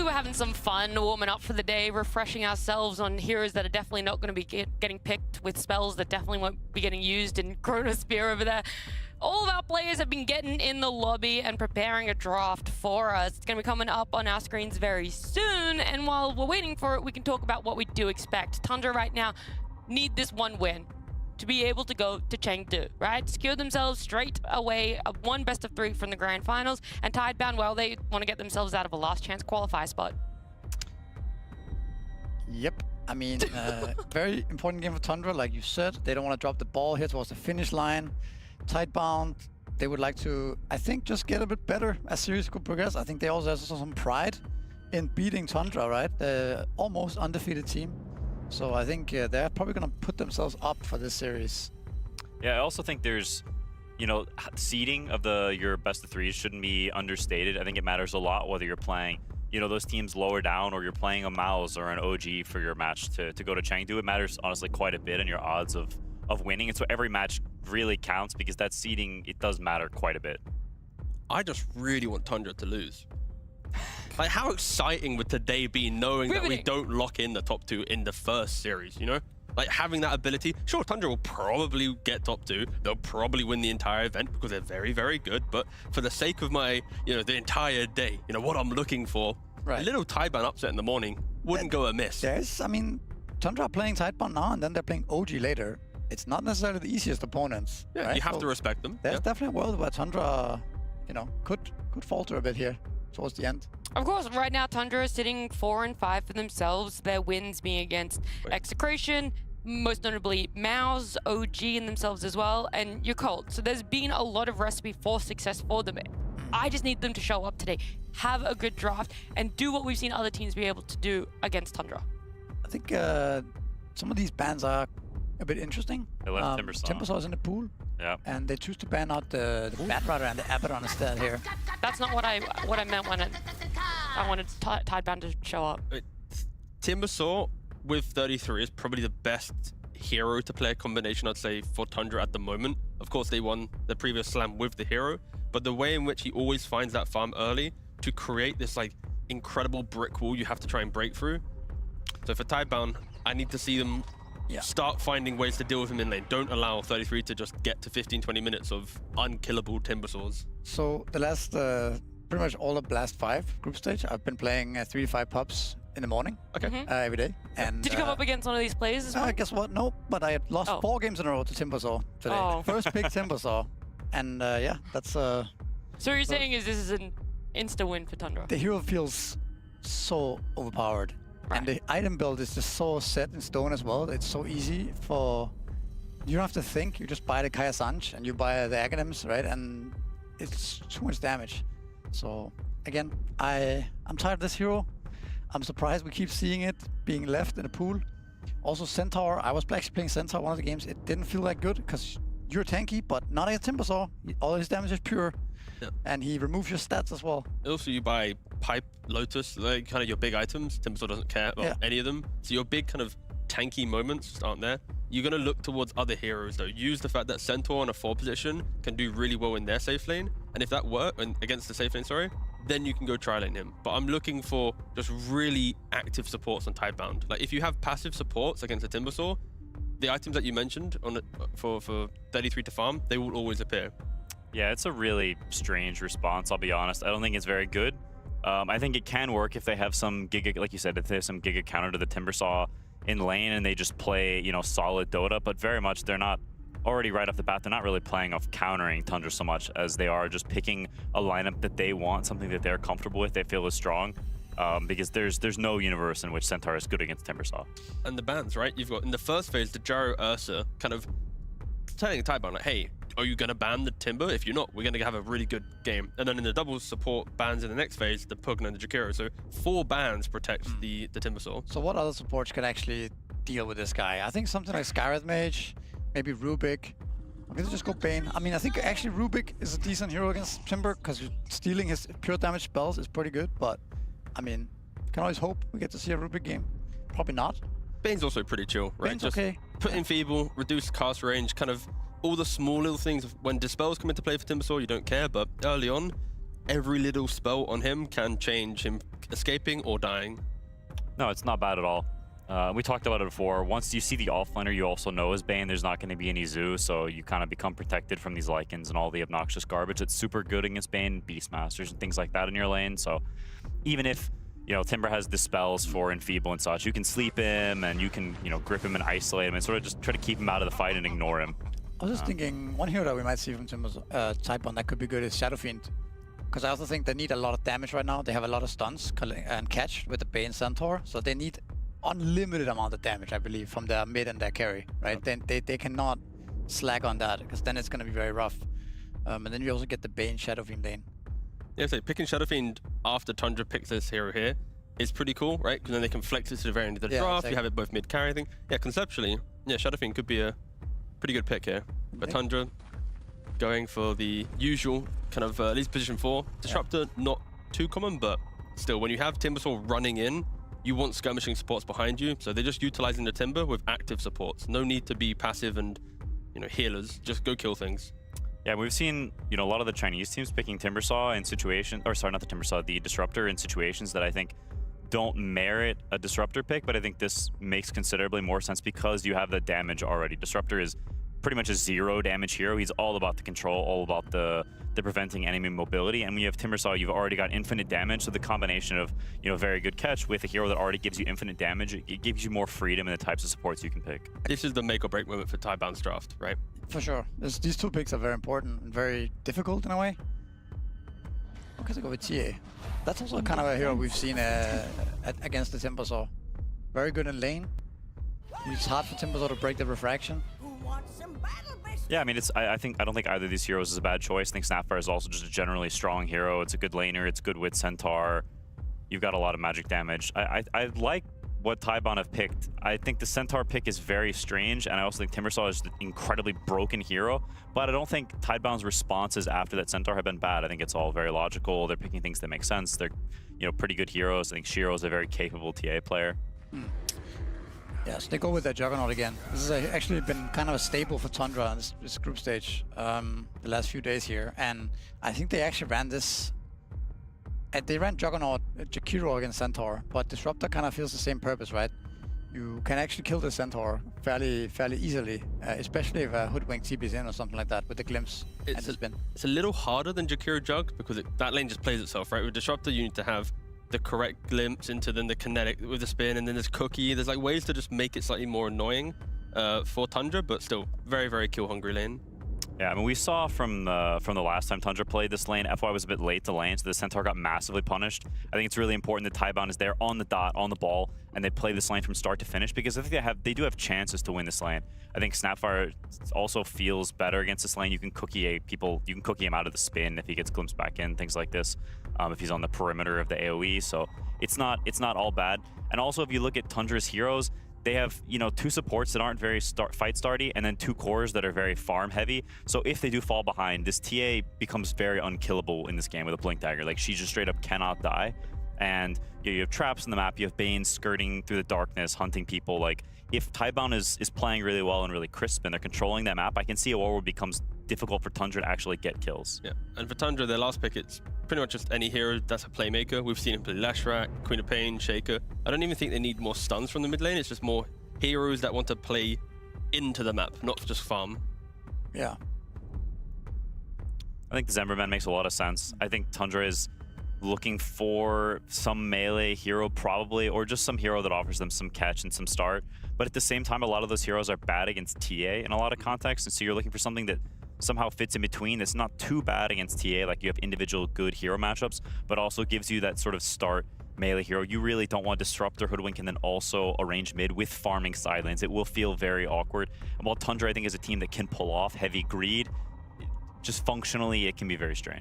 were having some fun warming up for the day, refreshing ourselves on heroes that are definitely not going to be getting picked, with spells that definitely won't be getting used in Chronospear over there. All of our players have been getting in the lobby and preparing a draft for us. It's going to be coming up on our screens very soon, and while we're waiting for it, we can talk about what we do expect. Tundra right now need this one win to be able to go to Chengdu, right? Secure themselves straight away, one best of 3 from the grand finals, and Tidebound, well, they want to get themselves out of a last chance qualify spot. Yep. I mean, very important game for Tundra, like you said. They don't want to drop the ball here towards the finish line. Tidebound, they would like to, I think, just get a bit better as series could progress. I think they also have some pride in beating Tundra, right? The almost undefeated team. So I think they're probably going to put themselves up for this series. Yeah, I also think there's, you know, seeding of your best of 3s shouldn't be understated. I think it matters a lot whether you're playing, you know, those teams lower down or you're playing a Mouse or an OG for your match to go to Chengdu. It matters honestly quite a bit in your odds of winning. And so every match really counts because that seeding, it does matter quite a bit. I just really want Tundra to lose. Like, how exciting would today be knowing that we don't lock in the top 2 in the first series, you know? Like, having that ability. Sure, Tundra will probably get top 2. They'll probably win the entire event because they're very, very good. But for the sake of my, you know, the entire day, you know, what I'm looking for, a little Tidebound upset in the morning wouldn't go amiss. I mean, Tundra are playing Tidebound now, and then they're playing OG later. It's not necessarily the easiest opponents. Yeah, right? you have to respect them. There's definitely a world where Tundra, you know, could falter a bit here towards the end. Of course, right now Tundra is sitting 4 and 5 for themselves. Their wins being against Execration, most notably Mouse, OG in themselves as well, and your Colt. So there's been a lot of recipe for success for them. I just need them to show up today, have a good draft, and do what we've seen other teams be able to do against Tundra. I think some of these bans are a bit interesting. They left Timbersaw. Timbersaw's in the pool. Yeah. And they choose to ban out the Batrider and the Abaddon instead here. That's not what I meant when I wanted Tidebound to show up. Timbersaw with 33 is probably the best hero to play combination, I'd say, for Tundra at the moment. Of course, they won the previous slam with the hero, but the way in which he always finds that farm early to create this like incredible brick wall you have to try and break through. So for Tidebound, I need to see them start finding ways to deal with him in lane. Don't allow 33 to just get to 15-20 minutes of unkillable Timbersaws. So the last, pretty much all of Blast 5 group stage, I've been playing 3 to 5 pubs in the morning. Okay. Every day. And did you come up against one of these players as well? Guess what? No, but I had lost 4 games in a row to Timbersaw today. First pick Timbersaw. And yeah, that's... So what you're saying is this is an insta win for Tundra? The hero feels so overpowered. Right. And the item build is just so set in stone as well. It's so easy for... You don't have to think. You just buy the Kaya Sanj and you buy the Aghanim's, right? And it's too much damage. So again, I'm tired of this hero. I'm surprised we keep seeing it being left in the pool. Also Centaur, I was actually playing Centaur one of the games. It didn't feel that good because you're tanky, but not as Timbersaw. All his damage is pure. Yeah. And he removes your stats as well. Also, you buy Pipe, Lotus, like kind of your big items. Timbersaw doesn't care about any of them. So your big kind of tanky moments just aren't there. You're going to look towards other heroes though. Use the fact that Centaur in a 4 position can do really well in their safe lane. And if that works, against the safe lane, sorry, then you can go tri-lane him. But I'm looking for just really active supports on Tidebound. Like if you have passive supports against a Timbersaw, the items that you mentioned on for 33 to farm, they will always appear. Yeah, it's a really strange response, I'll be honest. I don't think it's very good. I think it can work if they have some Giga, like you said, if they have some Giga counter to the Timbersaw in lane and they just play, you know, solid Dota, but very much they're not already right off the bat, they're not really playing off countering Tundra so much as they are just picking a lineup that they want, something that they're comfortable with, they feel is strong. Because there's no universe in which Centaur is good against Timbersaw. And the bans, right? You've got in the first phase, the Jaro Ursa kind of telling Tidebound, like, hey, are you going to ban the Timber? If you're not, we're going to have a really good game. And then in the double support bans in the next phase, the Pugna and the Jakiro. So 4 bans protect the Timbersaw. So what other supports can actually deal with this guy? I think something like Skywrath Mage, maybe Rubik. I'm going to just go Bane. I mean, I think actually Rubik is a decent hero against Timber because stealing his pure damage spells is pretty good. But, I mean, can always hope we get to see a Rubik game. Probably not. Bane's also pretty chill, right? Bane's just okay. Put in Feeble, reduce cast range, kind of all the small little things. When Dispels come into play for Timbersaw, you don't care, but early on, every little spell on him can change him escaping or dying. No, it's not bad at all. We talked about it before. Once you see the offlaner, you also know his Bane, there's not going to be any Zoo, so you kind of become protected from these Lycans and all the obnoxious garbage. It's super good against Bane, Beastmasters, and things like that in your lane. So even if, you know, Timber has the spells for Enfeeble and such, you can sleep him and you can, you know, grip him and isolate him and sort of just try to keep him out of the fight and ignore him. I was just thinking, one hero that we might see from Timber's Tidebound that could be good is Shadow Fiend. Because I also think they need a lot of damage right now. They have a lot of stuns and catch with the Bane Centaur, so they need unlimited amount of damage, I believe, from their mid and their carry, right? Then they cannot slack on that, because then it's going to be very rough. And then you also get the Bane Shadow Fiend lane. Yeah, so picking Shadow Fiend after Tundra picks this hero here is pretty cool, right? Because then they can flex it to the very end of the draft. Exactly. You have it both mid carry thing. Yeah, conceptually, yeah, Shadow Fiend could be a pretty good pick here. But Tundra going for the usual kind of at least position 4 disruptor, not too common, but still, when you have Timbersaw running in, you want skirmishing supports behind you, so they're just utilizing the Timber with active supports. No need to be passive and, you know, healers. Just go kill things. Yeah, we've seen, you know, a lot of the Chinese teams picking Timbersaw in situations, or sorry, not the Timbersaw, the Disruptor in situations that I think don't merit a Disruptor pick, but I think this makes considerably more sense because you have the damage already. Disruptor is pretty much a 0 damage hero. He's all about the control, all about the preventing enemy mobility. And when you have Timbersaw, you've already got infinite damage. So the combination of, you know, very good catch with a hero that already gives you infinite damage, it gives you more freedom in the types of supports you can pick. This is the make or break moment for Tidebound's draft, right? For sure. These two picks are very important and very difficult in a way. Okay, so go with TA. That's also kind of a hero we've seen against the Timbersaw. Very good in lane. It's hard for Timbersaw to break the refraction. Yeah, I mean, I don't think either of these heroes is a bad choice. I think Snapfire is also just a generally strong hero. It's a good laner. It's good with Centaur. You've got a lot of magic damage. I like what Tidebound have picked. I think the Centaur pick is very strange, and I also think Timbersaw is an incredibly broken hero, but I don't think Tidebound's responses after that Centaur have been bad. I think it's all very logical. They're picking things that make sense. They're, you know, pretty good heroes. I think Shiro's a very capable TA player. Yes, they go with their Juggernaut again. This has actually been kind of a staple for Tundra on this group stage the last few days here, and I think they actually ran this. They ran Juggernaut, Jakiro against Centaur, but Disruptor kind of fills the same purpose, right? You can actually kill the Centaur fairly easily, especially if a Hoodwink TP's in or something like that with the Glimpse and the spin. It's a little harder than Jakiro Jug because that lane just plays itself, right? With Disruptor, you need to have the correct glimpse into then the kinetic with the spin, and then there's Cookie. There's like ways to just make it slightly more annoying for Tundra, but still very, very kill hungry lane. Yeah, I mean, we saw from the last time Tundra played this lane, FY was a bit late to lane, so the Centaur got massively punished. I think it's really important that Tidebound is there on the dot, on the ball, and they play this lane from start to finish, because I think they do have chances to win this lane. I think Snapfire also feels better against this lane. You can cookie him out of the spin if he gets glimpsed back in, things like this. If he's on the perimeter of the AoE, so it's not all bad. And also, if you look at Tundra's heroes, they have, you know, 2 supports that aren't very fight starty, and then 2 cores that are very farm heavy. So if they do fall behind, this TA becomes very unkillable in this game with a Blink Dagger. Like, she just straight up cannot die. And you have traps in the map, you have Bane skirting through the darkness, hunting people. Like, if Tidebound is playing really well and really crisp and they're controlling that map, I can see a world where it becomes difficult for Tundra to actually get kills. Yeah, and for Tundra, their last pick, it's pretty much just any hero that's a playmaker. We've seen him play Lashrak, Queen of Pain, Shaker. I don't even think they need more stuns from the mid lane. It's just more heroes that want to play into the map, not just farm. Yeah. I think the Zemberman makes a lot of sense. I think Tundra is looking for some melee hero probably, or just some hero that offers them some catch and some start. But at the same time, a lot of those heroes are bad against TA in a lot of contexts, and so you're looking for something that somehow fits in between. That's not too bad against TA, like you have individual good hero matchups, but also gives you that sort of start melee hero. You really don't want Disruptor, Hoodwink, and then also a range mid with farming side lanes. It will feel very awkward. And while Tundra, I think, is a team that can pull off heavy greed, just functionally, it can be very strange.